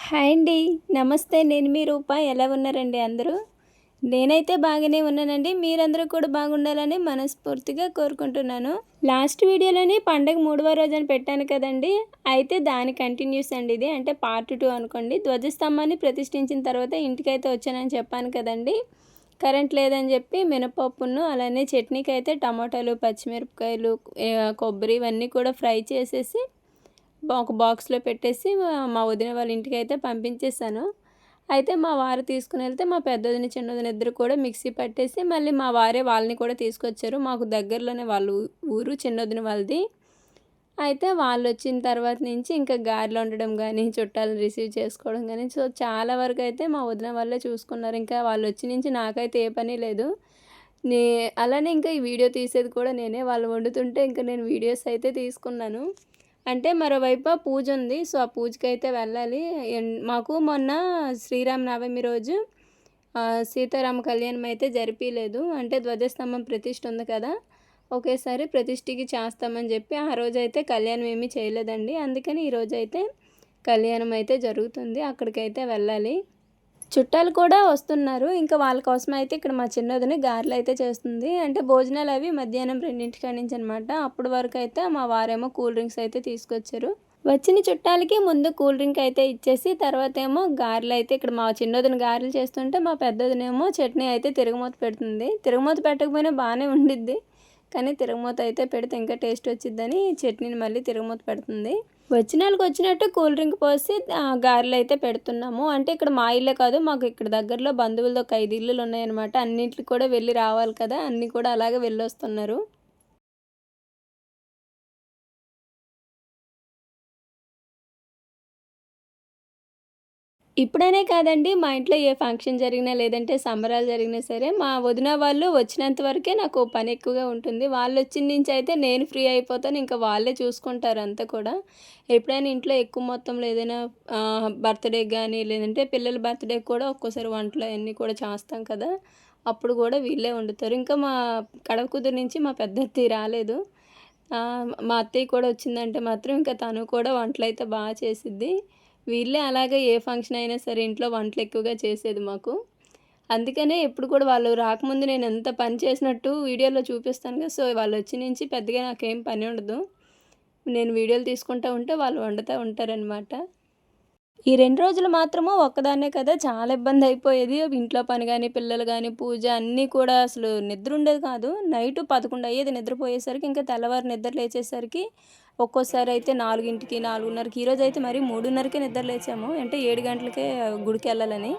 Hi అండి. నమస్తే. నేను మీ రూప. ఎలా ఉన్నారండి అందరూ? నేనైతే బాగానే ఉన్నానండి. మీరందరూ కూడా బాగుండాలని మనస్ఫూర్తిగా కోరుకుంటున్నాను. లాస్ట్ వీడియోలోని పండగ మూడవ రోజని పెట్టాను కదండీ! అయితే దాని కంటిన్యూస్ అండి ఇది. అంటే పార్ట్ 2 అనుకోండి. ధ్వజస్తంభాన్ని ప్రతిష్ఠించిన తర్వాత ఇంటికైతే వచ్చానని చెప్పాను కదండీ! కరెంట్ లేదని చెప్పి మినపప్పును అలానే చట్నీకైతే టమాటాలు, పచ్చిమిరపకాయలు, కొబ్బరి ఇవన్నీ కూడా ఫ్రై చేసేసి ఒక బాక్స్‌లో పెట్టేసి మా వదిన వాళ్ళ ఇంటికైతే పంపించేసాను. అయితే మా వారు తీసుకొనెళ్తే మా పెద్దొదిన, చిన్నొదిన ఇద్దరు కూడా మిక్సీ పట్టేసి మళ్ళీ మా వారే వాళ్ళని కూడా తీసుకొచ్చారు. మాకు దగ్గరలోనే వాళ్ళ ఊరు చిన్నొదిన వాళ్ళది. అయితే వాళ్ళొచ్చిన తర్వాత నుంచి ఇంకా గారెలు వండడం గానీ, చుట్టాలను రిసీవ్ చేసుకోవడం గానీ, సో చాలా వరకైతే మా వదిన వాళ్ళే చూసుకున్నారు. ఇంకా వాళ్ళొచ్చి నుంచి నాకైతే ఏ పని లేదు. నే అలానే ఇంకా ఈ వీడియో తీసేది కూడా నేనే. వాళ్ళు వండుతుంటే ఇంక నేను వీడియోస్ అయితే తీసుకున్నాను. అంటే మరోవైపు పూజుంది. సో, ఆ పూజకైతే వెళ్ళాలి. మాకు మొన్న శ్రీరామనవమి రోజు సీతారామ కళ్యాణం అయితే జరిపీలేదు. అంటే ధ్వజస్తంభం ప్రతిష్ఠ ఉంది కదా! ఒకేసారి ప్రతిష్ఠకి చేస్తామని చెప్పి ఆ రోజైతే కళ్యాణం ఏమీ చేయలేదండి. అందుకని ఈరోజైతే కళ్యాణం అయితే జరుగుతుంది. అక్కడికైతే వెళ్ళాలి. చుట్టాలు కూడా వస్తున్నారు. ఇంకా వాళ్ళ కోసమైతే ఇక్కడ మా చిన్నొదిన గారెలైతే చేస్తుంది. అంటే భోజనాలవి మధ్యాహ్నం 2 కాడ నుంచనమాట. అప్పటి వరకైతే మా వారేమో కూల్ డ్రింక్స్ అయితే తీసుకొచ్చారు. వచ్చిన చుట్టాలకి ముందు కూల్ డ్రింక్ అయితే ఇచ్చేసి తర్వాతేమో గారెలైతే ఇక్కడ మా చిన్నొదిన గారెలు చేస్తుంటే మా పెద్దొదినేమో చట్నీ అయితే తిరగమూత పెడుతుంది. తిరగమూత పెట్టకపోయినా బానే ఉండిద్ది. కానీ తిరగమూత అయితే పెడితే ఇంకా టేస్ట్ వచ్చిద్దని చట్నీని మళ్ళీ తిరగమూత పెడుతుంది. వచ్చినోళ్ళకి వచ్చినట్టు కూల్ డ్రింక్ పోసి గారెలైతే పెడుతున్నాము. అంటే ఇక్కడ మా ఇల్లే కాదు, మాకు ఇక్కడ దగ్గరలో బంధువులది ఒక 5 ఇల్లులున్నాయనమాట. అన్నింటికి కూడా వెళ్ళి రావాలి కదా! అన్నీ కూడా అలాగే వెళ్ళొస్తున్నారు. ఇప్పుడనే కాదండి, మా ఇంట్లో ఏ ఫంక్షన్ జరిగినా, లేదంటే సంబరాలు జరిగినా సరే, మా వదిన వాళ్ళు వచ్చినంత వరకే నాకు పని ఎక్కువగా ఉంటుంది. వాళ్ళొచ్చిన నుంచయితే నేను ఫ్రీ అయిపోతాను. ఇంకా వాళ్ళే చూసుకుంటారు అంతా కూడా. ఎప్పుడైనా ఇంట్లో ఎక్కువ మొత్తంలో ఏదైనా బర్త్‌డేకి గానీ, లేదంటే పిల్లల బర్త్‌డేకి కూడా ఒక్కోసారి వంటలు అయన్నీ కూడా చేస్తాం కదా! అప్పుడు కూడా వీళ్ళే వండుతారు. ఇంకా మా కడవ కూతురు నుంచి మా పెద్దత్తయ్య రాలేదు. మా అత్తయ్య కూడా వచ్చిందంటే మాత్రం ఇంకా తను కూడా వంటలైతే చేసిద్ది. వీళ్ళే అలాగే ఏ ఫంక్షన్ అయినా సరే ఇంట్లో వంటలు ఎక్కువగా చేసేది మాకు. అందుకనే ఎప్పుడు కూడా వాళ్ళు రాకముందు నేను ఎంత పని చేసినట్టు వీడియోలో చూపిస్తాను కదా! సో, వాళ్ళొచ్చి నుంచి పెద్దగా నాకేం పని ఉండదు. నేను వీడియోలు తీసుకుంటా ఉంటే వాళ్ళు వండుతా ఉంటారనమాట. ఈ 2 రోజులు మాత్రము ఒక్కదాన్నే కదా! చాలా ఇబ్బందయిపోయేది. ఇంట్లో పని గాని, పిల్లలు గాని, పూజ అన్నీ కూడా అసలు నిద్రుండేది కాదు. నైటు 11 అయ్యేది నిద్రపోయేసరికి. ఇంకా తెల్లవారి నిద్ర లేచేసరికి ఒక్కోసారయితే 4కి, 4:30కి ఈరోజైతే మరి 3:30కే నిద్ర లేచాము. అంటే 7 గంటలకే గుడికెళ్ళాలని.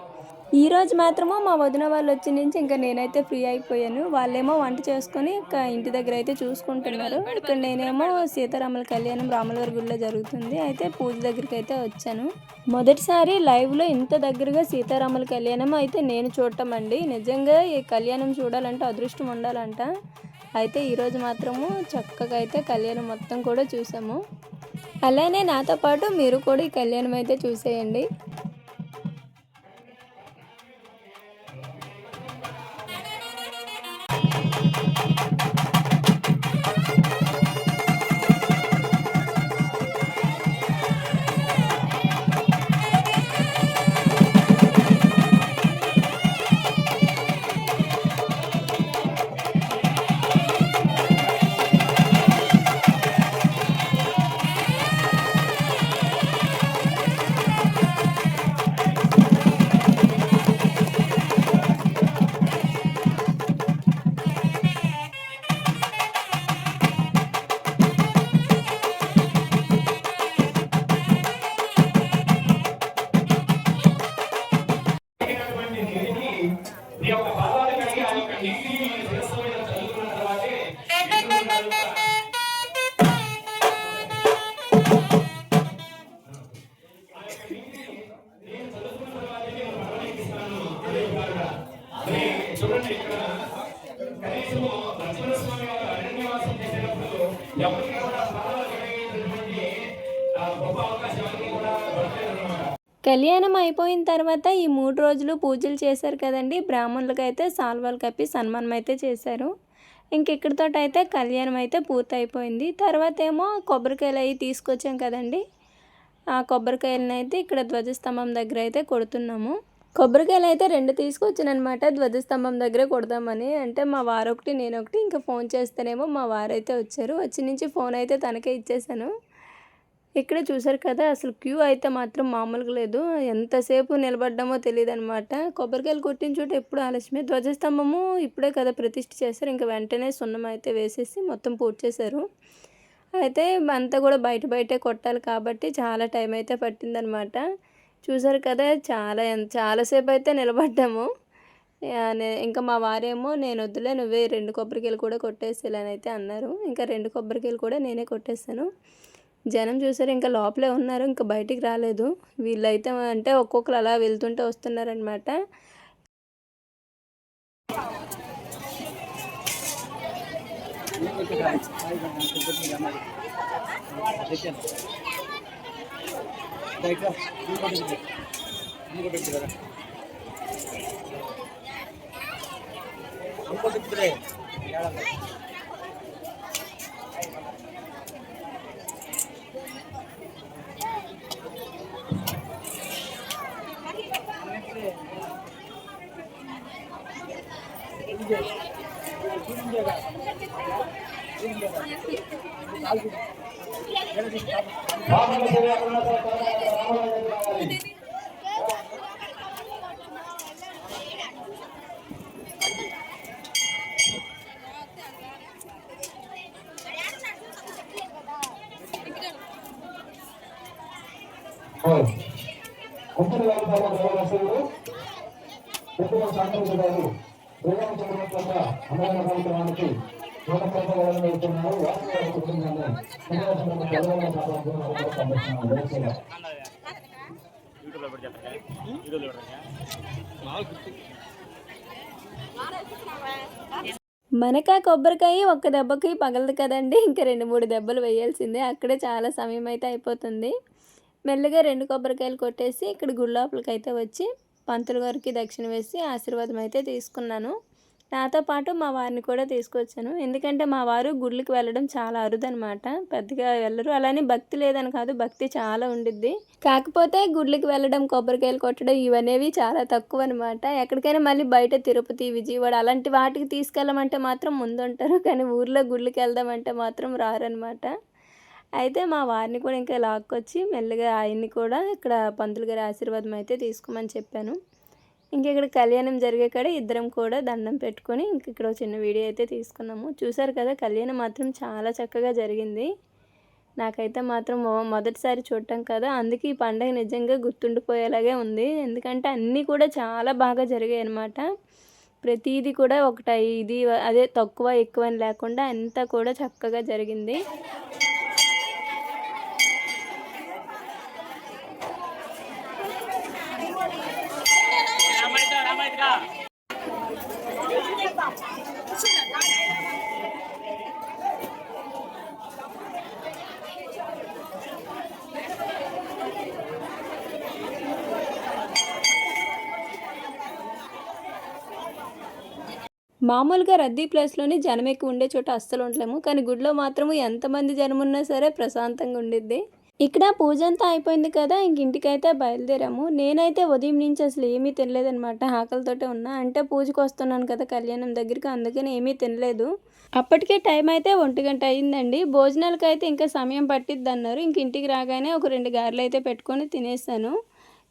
ఈరోజు మాత్రము మా వదిన వాళ్ళొచ్చిన నుంచి ఇంక నేనైతే ఫ్రీ అయిపోయాను. వాళ్ళేమో వంట చేసుకొని ఇంటి దగ్గరైతే చూసుకుంటున్నారు. ఇక్కడ నేనేమో సీతారాముల కళ్యాణం రాములవారి గుడిలో జరుగుతుంది. అయితే పూజ దగ్గరికైతే వచ్చాను. మొదటిసారి లైవ్‌లో ఇంత దగ్గరగా సీతారాముల కళ్యాణం అయితే నేను చూడటం అండి. నిజంగా ఈ కళ్యాణం చూడాలంటే అదృష్టం ఉండాలంట. అయితే ఈరోజు మాత్రము చక్కగా అయితే కళ్యాణం మొత్తం కూడా చూసాము. అలానే నాతో పాటు మీరు కూడా ఈ కళ్యాణం అయితే చూసేయండి. చూడండి ఇక్కడ కనీసము లక్ష్మణస్వామి వారు అరణ్యవాసం చేసేటప్పుడు ఎవరికి కూడా పాదాలు కడిగేటటువంటి గొప్ప అవకాశం ఎవరికి కూడా దొరకలేదన్నమాట. కళ్యాణం అయిపోయిన తర్వాత ఈ 3 రోజులు పూజలు చేశారు కదండి. బ్రాహ్మణులకైతే సాల్వాలు కప్పి సన్మానం అయితే చేశారు. ఇక్కడితోటైతే కళ్యాణం అయితే పూర్తయిపోయింది. తర్వాత ఏమో కొబ్బరికాయలు అవి తీసుకొచ్చాం కదండి. ఆ కొబ్బరికాయలను అయితే ఇక్కడ ధ్వజస్తంభం దగ్గర అయితే కొడుతున్నాము. కొబ్బరికాయలు అయితే 2 తీసుకొచ్చానమాట ధ్వజస్తంభం దగ్గరే కొడదామని. అంటే మా వారొకటి నేనొకటి ఇంకా ఫోన్ చేస్తేనేమో మా వారైతే వచ్చారు. వచ్చి నుంచి ఫోన్ అయితే తనకే ఇచ్చేసాను. ఇక్కడ చూసారు కదా అసలు క్యూ అయితే మాత్రం మామూలుగా లేదు. ఎంతసేపు నిలబడ్డామో తెలియదనమాట. కొబ్బరికాయలు కొట్టిన చోట ఎప్పుడు ఆలస్యమే. ధ్వజస్తంభము ఇప్పుడే కదా ప్రతిష్ఠ చేశారు. ఇంకా వెంటనే సున్నం అయితే వేసేసి మొత్తం పూర్తి చేశారు. అయితే అంతా కూడా బయటే కొట్టాలి కాబట్టి చాలా టైం అయితే పట్టిందనమాట. చూసారు కదా చాలాసేపు అయితే నిలబడ్డాము. ఇంకా మా వారేమో నేను వద్దులే నువ్వే 2 కొబ్బరికాయలు కూడా కొట్టేసేయాలని అయితే అన్నారు. ఇంకా 2 కొబ్బరికాయలు కూడా నేనే కొట్టేసాను. జనం చూసారు ఇంకా లోపలే ఉన్నారు, ఇంకా బయటికి రాలేదు. వీళ్ళైతే అంటే ఒక్కొక్కరు అలా వెళ్తుంటే వస్తున్నారనమాట. మనకా కొబ్బరికాయ ఒక్క దెబ్బకి పగలదు కదండి. ఇంకా 2-3 దెబ్బలు వేయాల్సిందే. అక్కడే చాలా సమయం అయితే అయిపోతుంది. మెల్లగా 2 కొబ్బరికాయలు కొట్టేసి ఇక్కడ గుడి లోపలికైతే వచ్చి పంతులు గారికి దక్షిణ వేసి ఆశీర్వాదం అయితే తీసుకున్నాను. నాతో పాటు మా వారిని కూడా తీసుకొచ్చాను. ఎందుకంటే మా వారు గుళ్ళకి వెళ్ళడం చాలా అరుదనమాట. పెద్దగా వెళ్ళరు. అలానే భక్తి లేదని కాదు, భక్తి చాలా ఉండిద్ది. కాకపోతే గుళ్ళకి వెళ్ళడం, కొబ్బరికాయలు కొట్టడం ఇవనేవి చాలా తక్కువ అనమాట. ఎక్కడికైనా మళ్ళీ బయట తిరుపతి, విజయవాడ అలాంటి వాటికి తీసుకెళ్ళమంటే మాత్రం ముందుంటారు. కానీ ఊర్లో గుళ్ళకి వెళ్దామంటే మాత్రం రారనమాట. అయితే మా వారిని కూడా ఇంకా లాక్కొచ్చి మెల్లగా ఆయన్ని కూడా ఇక్కడ పంతులు గారి ఆశీర్వాదం అయితే తీసుకోమని చెప్పాను. ఇంక ఇక్కడ కళ్యాణం జరిగే కాడ ఇద్దరం కూడా దండం పెట్టుకొని ఇంక ఇక్కడ చిన్న వీడియో అయితే తీసుకున్నాము. చూసారు కదా కళ్యాణం మాత్రం చాలా చక్కగా జరిగింది. నాకైతే మాత్రం మొదటిసారి చూడటం కదా, అందుకే ఈ పండుగ నిజంగా గుర్తుండిపోయేలాగే ఉంది. ఎందుకంటే అన్నీ కూడా చాలా బాగా జరిగాయి అన్నమాట. ప్రతిదీ కూడా ఇది అదే తక్కువ ఎక్కువ అని లేకుండా అంతా కూడా చక్కగా జరిగింది. మామూలుగా రద్దీ ప్లేస్లోని జనం ఎక్కువ ఉండే చోట అస్సలు ఉండలేము. కానీ గుడిలో మాత్రము ఎంతమంది జనం ఉన్నా సరే ప్రశాంతంగా ఉండిద్ది. ఇక్కడ పూజ అంతా అయిపోయింది కదా, ఇంటికైతే బయలుదేరాము. నేనైతే ఉదయం నుంచి అసలు ఏమీ తినలేదనమాట. ఆకలితోటే ఉన్నా. అంటే పూజకు వస్తున్నాను కదా కళ్యాణం దగ్గరికి, అందుకని ఏమీ తినలేదు. అప్పటికే టైం అయితే 1 గంట అయిందండి. భోజనాలకు అయితే ఇంకా సమయం పట్టిద్ది అన్నారు. ఇంటికి రాగానే ఒక 2 గారెలు అయితే పెట్టుకొని తినేసాను.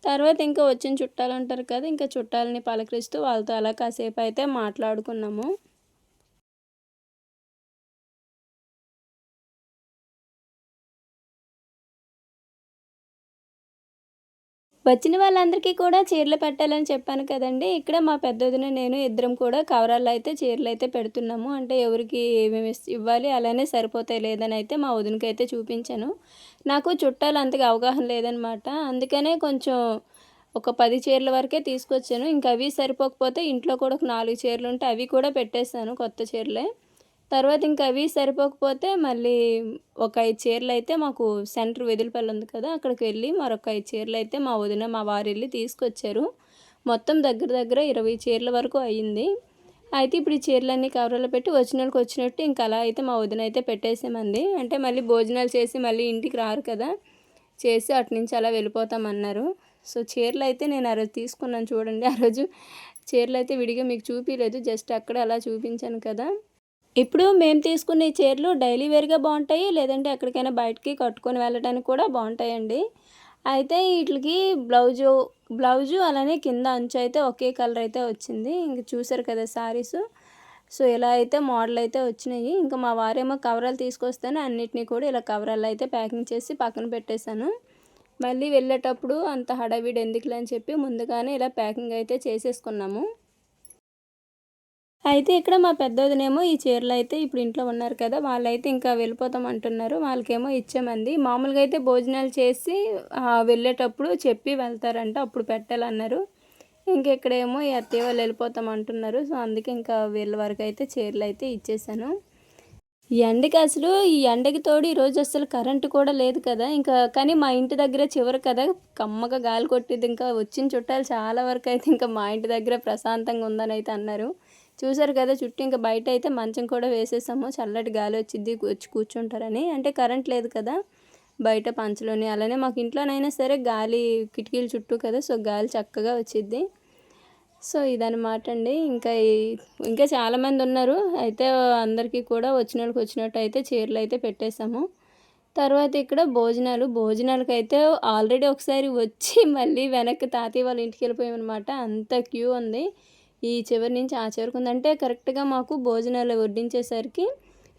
తర్వాత ఇంకా వచ్చిన చుట్టాలు ఉంటారు కదా, ఇంకా చుట్టాలని పలకరిస్తూ వాళ్ళతో అలా కాసేపు అయితే మాట్లాడుకున్నాము. వచ్చిన వాళ్ళందరికీ కూడా చీరలు పెట్టాలని చెప్పాను కదండి. ఇక్కడ మా పెద్దొదిన నేను ఇద్దరం కూడా కవరాల్లో అయితే చీరలు అయితే పెడుతున్నాము. అంటే ఎవరికి ఏమేమి ఇవ్వాలి అలానే సరిపోతాయి లేదని అయితే మా వదినకైతే చూపించాను. నాకు చుట్టాలు అంతగా అవగాహన లేదనమాట. అందుకనే కొంచెం ఒక 10 చీరల వరకే తీసుకొచ్చాను. ఇంకా అవి సరిపోకపోతే ఇంట్లో కూడా ఒక 4 చీరలు ఉంటే అవి కూడా పెట్టేశాను, కొత్త చీరలే. తర్వాత ఇంకా అవి సరిపోకపోతే మళ్ళీ ఒక 5 చీరలు అయితే మాకు సెంటర్ వెదిలిపల్లి ఉంది కదా, అక్కడికి వెళ్ళి మరొక 5 చీరలు అయితే మా వదిన మా వారు వెళ్ళి తీసుకొచ్చారు. మొత్తం దగ్గర 20 చీరల వరకు అయ్యింది. అయితే ఇప్పుడు ఈ చీరలన్నీ కవర్లో పెట్టి వచ్చిన వాళ్ళకి వచ్చినట్టు ఇంకా అలా అయితే మా వదిన అయితే పెట్టేసామంది. అంటే మళ్ళీ భోజనాలు చేసి మళ్ళీ ఇంటికి రారు కదా, చేసి అటు నుంచి అలా వెళ్ళిపోతామన్నారు. సో చీరలు అయితే నేను ఆ రోజు తీసుకున్నాను చూడండి. ఆ రోజు చీరలు అయితే విడిగా మీకు చూపించలేదు, జస్ట్ అక్కడ అలా చూపించాను కదా. ఇప్పుడు మేము తీసుకునే చీరలు డైలీ వేర్గా బాగుంటాయి, లేదంటే ఎక్కడికైనా బయటికి కట్టుకొని వెళ్ళడానికి కూడా బాగుంటాయండి. అయితే వీటికి బ్లౌజు అలానే కింద అంచు అయితే ఒకే కలర్ అయితే వచ్చింది. ఇంక చూసారు కదా శారీస్. సో ఇలా అయితే మోడల్ అయితే వచ్చినాయి. ఇంకా మా వారేమో కవరాలు తీసుకొస్తేనే అన్నిటినీ కూడా ఇలా కవరాలు అయితే ప్యాకింగ్ చేసి పక్కన పెట్టేశాను. మళ్ళీ వెళ్ళేటప్పుడు అంత హడావిడి ఎందుకులే అని చెప్పి ముందుగానే ఇలా ప్యాకింగ్ అయితే చేసేసుకున్నాము. అయితే ఇక్కడ మా పెద్దోదినేమో ఈ చీరలు అయితే ఇప్పుడు ఇంట్లో ఉన్నారు కదా, వాళ్ళైతే ఇంకా వెళ్ళిపోతాం అంటున్నారు. వాళ్ళకేమో ఇచ్చామంది. మామూలుగా అయితే భోజనాలు చేసి వెళ్ళేటప్పుడు చెప్పి వెళ్తారంట, అప్పుడు పెట్టాలన్నారు. ఇంకెక్కడేమో ఈ అత్తయ్య వాళ్ళు వెళ్ళిపోతాం అంటున్నారు. సో అందుకే ఇంకా వీళ్ళ వరకు అయితే చీరలు అయితే ఇచ్చేసాను. ఈ ఎండకి తోడు ఈరోజు అసలు కరెంటు కూడా లేదు కదా. ఇంకా కానీ మా ఇంటి దగ్గర చివరి కదా కమ్మగా గాలి కొట్టిద్ది. ఇంకా వచ్చిన చుట్టాలు చాలా వరకు అయితే ఇంకా మా ఇంటి దగ్గర ప్రశాంతంగా ఉందని అయితే అన్నారు. చూసారు కదా చుట్టూ ఇంకా బయట అయితే మంచం కూడా వేసేసాము, చల్లటి గాలి వచ్చిద్ది వచ్చి కూర్చుంటారని. అంటే కరెంట్ లేదు కదా బయట పంచలోని, అలానే మాకు ఇంట్లోనైనా సరే గాలి కిటికీల చుట్టూ కదా, సో గాలి చక్కగా వచ్చిద్ది. సో ఇదనమాట అండి. ఇంకా చాలామంది ఉన్నారు. అయితే అందరికీ కూడా వచ్చినట్టు అయితే చీరలు అయితే పెట్టేశాము. తర్వాత ఇక్కడ భోజనాలకైతే ఆల్రెడీ ఒకసారి వచ్చి మళ్ళీ వెనక్కి తాతయ్య వాళ్ళ ఇంటికి వెళ్ళిపోయామన్నమాట. అంత క్యూ ఉంది, ఈ చివరి నుంచి ఆ చివరికి ఉంది. అంటే కరెక్ట్గా మాకు భోజనాలు వడ్డించేసరికి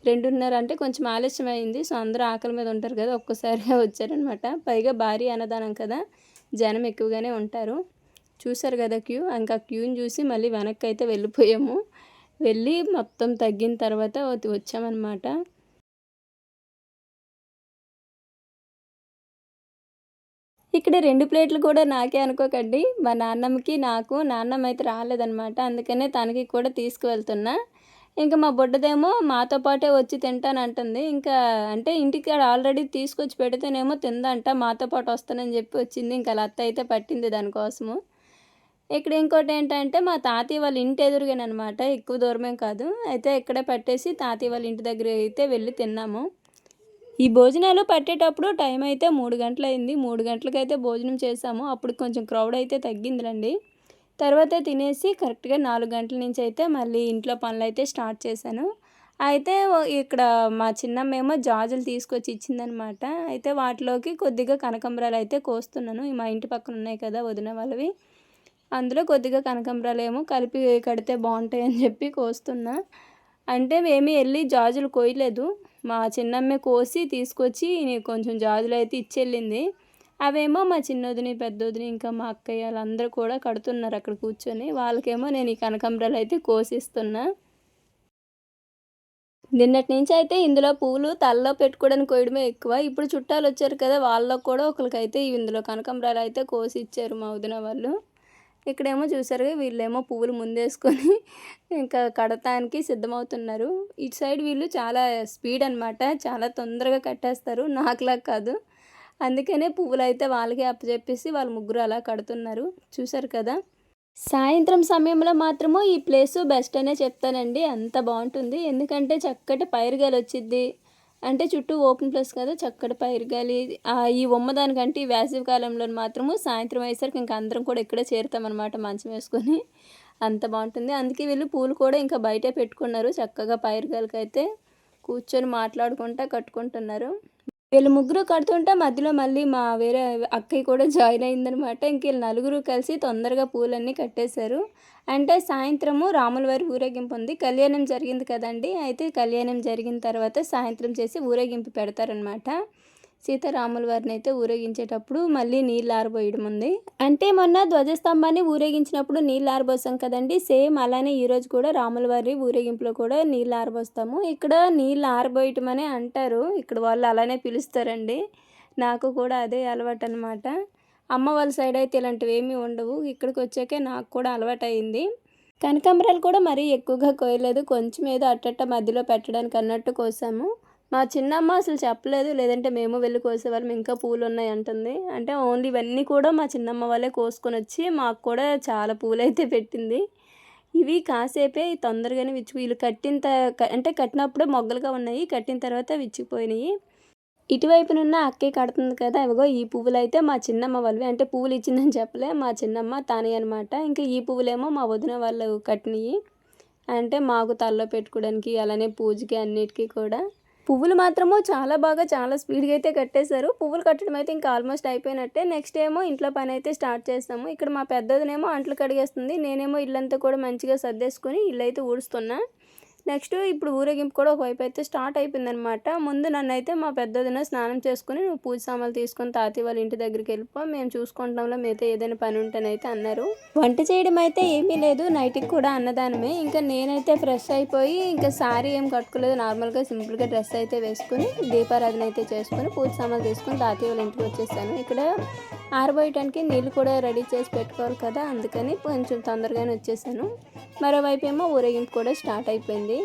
2:30 అంటే కొంచెం ఆలస్యం అయింది. సో అందరూ ఆకలి మీద ఉంటారు కదా, ఒక్కసారిగా వచ్చారనమాట. పైగా భారీ అన్నదానం కదా, జనం ఎక్కువగానే ఉంటారు. చూసారు కదా క్యూ. ఇంకా క్యూని చూసి మళ్ళీ వెనక్కి అయితే వెళ్ళిపోయాము. వెళ్ళి మొత్తం తగ్గిన తర్వాత వచ్చామన్నమాట. ఇక్కడ 2 ప్లేట్లు కూడా నాకే అనుకోకండి, మా నాన్నమ్మకి నాకు. నాన్నమ్మ అయితే రాలేదనమాట, అందుకనే తనకి కూడా తీసుకువెళ్తున్నా. ఇంకా మా బుడ్డదేమో మాతో పాటే వచ్చి తింటానంటుంది. ఇంకా అంటే ఇంటికి ఆల్రెడీ తీసుకొచ్చి పెడితేనేమో తిందంట, మాతో పాటు వస్తానని చెప్పి వచ్చింది. ఇంకా అలా అత్త అయితే పట్టింది దానికోసము. ఇక్కడ ఇంకోటి ఏంటంటే మా తాతయ్య వాళ్ళ ఇంటి ఎదురుగానమాట, ఎక్కువ దూరమేం కాదు. అయితే ఇక్కడే పట్టేసి తాతయ్య వాళ్ళ ఇంటి దగ్గర అయితే వెళ్ళి తిన్నాము. ఈ భోజనాలు పట్టేటప్పుడు టైం అయితే 3 గంటలయింది. 3 గంటలకైతే భోజనం చేసాము. అప్పుడు కొంచెం క్రౌడ్ అయితే తగ్గిందిలండి. తర్వాత తినేసి కరెక్ట్గా 4 గంటల నుంచి అయితే మళ్ళీ ఇంట్లో పనులైతే స్టార్ట్ చేశాను. అయితే ఇక్కడ మా చిన్నమ్మేమో జాజులు తీసుకొచ్చి ఇచ్చిందనమాట. అయితే వాటిలోకి కొద్దిగా కనకాంబరాలు అయితే కోస్తున్నాను. మా ఇంటి పక్కన ఉన్నాయి కదా వదిన వాళ్ళవి, అందులో కొద్దిగా కనకాంబరాలు ఏమో కలిపి కడితే బాగుంటాయని చెప్పి కోస్తున్నా. అంటే ఏమీ వెళ్ళి జాజులు కోయలేదు, మా చిన్నమ్మే కోసి తీసుకొచ్చి కొంచెం జాజులు అయితే ఇచ్చెళ్ళింది. అవేమో మా చిన్నొదిని పెద్దొదిని ఇంకా మా అక్కయ్య వాళ్ళందరూ కూడా కడుతున్నారు అక్కడ కూర్చొని. వాళ్ళకేమో నేను ఈ కనకాంబరాలు అయితే కోసిస్తున్నా. నిన్నటి నుంచి అయితే ఇందులో పూలు తలలో పెట్టుకోవడానికి కోయడమే ఎక్కువ. ఇప్పుడు చుట్టాలు వచ్చారు కదా, వాళ్ళకు కూడా ఒకరికైతే ఇందులో కనకాంబరాలు అయితే కోసి ఇచ్చారు మా వదిన వాళ్ళు. ఇక్కడేమో చూసారుగా వీళ్ళేమో పువ్వులు ముందేసుకొని ఇంకా కడతానికి సిద్ధమవుతున్నారు. ఇటు సైడ్ వీళ్ళు చాలా స్పీడ్ అనమాట, చాలా తొందరగా కట్టేస్తారు, నాకులా కాదు. అందుకనే పువ్వులు అయితే వాళ్ళకే అప్పచెప్పేసి వాళ్ళు ముగ్గురు అలా కడుతున్నారు. చూసారు కదా. సాయంత్రం సమయంలో మాత్రము ఈ ప్లేసు బెస్ట్ అనే చెప్తానండి, అంత బాగుంటుంది. ఎందుకంటే చక్కటి పైరుగాలి వచ్చిద్ది. అంటే చుట్టూ ఓపెన్ ప్లేస్ కదా, చక్కటి పైరుగాలి. ఈ ఉమ్మదానికంటే ఈ వేసవి కాలంలో మాత్రము సాయంత్రం అయ్యేసరికి ఇంకా అందరం కూడా ఇక్కడే చేరుతామన్నమాట మంచం వేసుకొని. అంత బాగుంటుంది. అందుకే వీళ్ళు పూలు కూడా ఇంకా బయటే పెట్టుకున్నారు. చక్కగా పైరుగాలికి అయితే కూర్చొని మాట్లాడుకుంటా కట్టుకుంటున్నారు. వీళ్ళు ముగ్గురు కడుతుంటే మధ్యలో మళ్ళీ మా వేరే అక్కయ్య కూడా జాయిన్ అయిందనమాట. ఇంక వీళ్ళు నలుగురు కలిసి తొందరగా పూలన్నీ కట్టేశారు. అంటే సాయంత్రము రాముల వారి ఊరేగింపు ఉంది. కళ్యాణం జరిగింది కదండి, అయితే కళ్యాణం జరిగిన తర్వాత సాయంత్రం చేసి ఊరేగింపు పెడతారనమాట. సీతారాముల వారిని అయితే ఊరేగించేటప్పుడు మళ్ళీ నీళ్ళు ఆరబోయడం ఉంది. అంటే మొన్న ధ్వజస్తంభాన్ని ఊరేగించినప్పుడు నీళ్ళు ఆరబోసాం కదండి, సేమ్ అలానే ఈరోజు కూడా రాముల వారి ఊరేగింపులో కూడా నీళ్ళు ఆరబోస్తాము. ఇక్కడ నీళ్ళు ఆరబోయటం అనే అంటారు, ఇక్కడ వాళ్ళు అలానే పిలుస్తారండి. నాకు కూడా అదే అలవాటు అనమాట. అమ్మ వాళ్ళ సైడ్ అయితే ఇలాంటివి ఏమీ ఉండవు, ఇక్కడికి వచ్చాకే నాకు కూడా అలవాటు అయింది. కనకాంబరాలు కూడా మరీ ఎక్కువగా కోయలేదు, కొంచెం ఏదో అట్టట్ట మధ్యలో పెట్టడానికి అన్నట్టు కోసాము. మా చిన్నమ్మ అసలు చెప్పలేదు, లేదంటే మేము వెళ్ళి కోసేవాళ్ళం. ఇంకా పూలు ఉన్నాయి అంటుంది. అంటే ఓన్లీ ఇవన్నీ కూడా మా చిన్నమ్మ వాళ్ళే కోసుకొని వచ్చి మాకు కూడా చాలా పూలైతే పెట్టింది. ఇవి కాసేపే తొందరగానే వీళ్ళు అంటే కట్టినప్పుడే మొగ్గలుగా ఉన్నాయి, కట్టిన తర్వాత విచ్చిపోయినాయి. ఇటువైపునున్న అక్కే కడుతుంది కదా, ఇవిగో ఈ పువ్వులు అయితే మా చిన్నమ్మ వాళ్ళవి. అంటే పువ్వులు ఇచ్చిందని చెప్పలే, మా చిన్నమ్మ తానే అనమాట. ఇంకా ఈ పువ్వులేమో మా వదిన వాళ్ళు కట్టినవి. అంటే మాకు తలలో పెట్టుకోవడానికి, అలానే పూజకి అన్నిటికీ కూడా. పువ్వులు మాత్రము చాలా స్పీడ్గా అయితే కట్టేశారు. పువ్వులు కట్టడం అయితే ఇంకా ఆల్మోస్ట్ అయిపోయినట్టే. నెక్స్ట్ ఏమో ఇంట్లో పని అయితే స్టార్ట్ చేస్తాము. ఇక్కడ మా పెద్దదినేమో అంట్లు కడిగేస్తుంది, నేనేమో ఇల్లంతా కూడా మంచిగా సర్దేసుకొని ఇల్లు అయితే ఊడుస్తున్నా. నెక్స్ట్ ఇప్పుడు ఊరేగింపు కూడా ఒకవైపు అయితే స్టార్ట్ అయిపోయిందనమాట. ముందు నన్నైతే మా పెద్దదిన స్నానం చేసుకుని నువ్వు పూజ సామాన్లు తీసుకొని తాతయ్య వాళ్ళ ఇంటి దగ్గరికి వెళ్ళిపో, మేము చూసుకుంటాంలో మిగతా ఏదైనా పని ఉంటేనైతే అన్నారు. వంట చేయడం అయితే ఏమీ లేదు, నైట్కి కూడా అన్నదానమే. ఇంకా నేనైతే ఫ్రెష్ అయిపోయి ఇంకా శారీ ఏం కట్టుకోలేదు, నార్మల్గా సింపుల్గా డ్రెస్ అయితే వేసుకుని దీపారాధన అయితే చేసుకుని పూజ సామాన్లు తీసుకొని తాతయ్య వాళ్ళ ఇంటికి వచ్చేసాను. ఇక్కడ ఆరబోయటానికి నీళ్ళు కూడా రెడీ చేసి పెట్టుకోవాలి కదా, అందుకని కొంచెం తొందరగానే వచ్చేసాను. మరోవైపు ఏమో ఊరేగింపు కూడా స్టార్ట్ అయిపోయింది.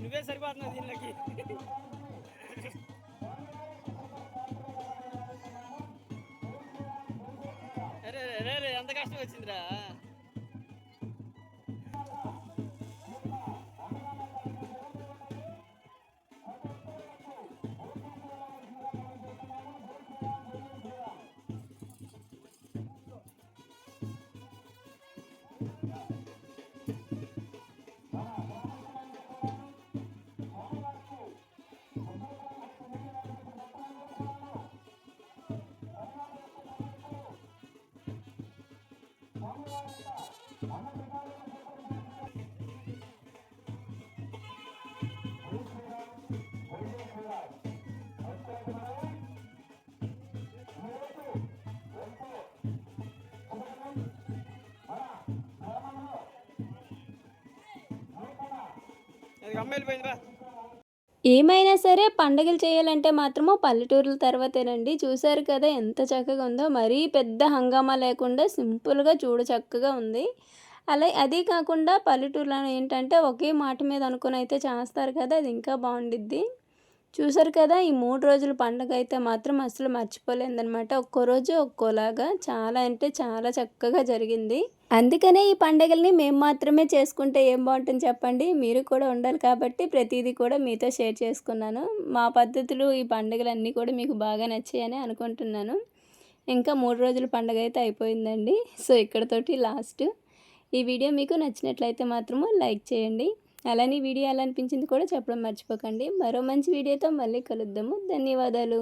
నువ్వే సరిపోతున్నావు దీనికి. అరే అరే ఎంత కష్టం వచ్చిందిరా. ఏమైనా సరే పండుగలు చేయాలంటే మాత్రము పల్లెటూరుల తర్వాతేనండి. చూసారు కదా ఎంత చక్కగా ఉందో, మరీ పెద్ద హంగామా లేకుండా సింపుల్గా చూడ చక్కగా ఉంది. అదే కాకుండా పల్లెటూరులో ఏంటంటే ఒకే మాట మీద అనుకుని అయితే చేస్తారు కదా, అది ఇంకా బాగుండిద్ది. చూసారు కదా, ఈ 3 రోజుల పండుగ అయితే మాత్రం అసలు మర్చిపోలేదనమాట. ఒక్కో రోజు ఒక్కోలాగా చాలా అంటే చాలా చక్కగా జరిగింది. అందుకనే ఈ పండుగల్ని మేము మాత్రమే చేసుకుంటే ఏం బాగుంటుంది చెప్పండి. మీరు కూడా ఉండాలి కాబట్టి ప్రతిదీ కూడా మీతో షేర్ చేసుకున్నాను. మా పద్ధతులు, ఈ పండుగలన్నీ కూడా మీకు బాగా నచ్చాయని అనుకుంటున్నాను. ఇంకా 3 రోజుల పండుగ అయితే అయిపోయిందండి. సో ఇక్కడతోటి లాస్ట్. ఈ వీడియో మీకు నచ్చినట్లయితే మాత్రము లైక్ చేయండి. అలానే వీడియో ఎలా అనిపించింది కూడా చెప్పడం మర్చిపోకండి. మరో మంచి వీడియోతో మళ్ళీ కలుద్దాము. ధన్యవాదాలు.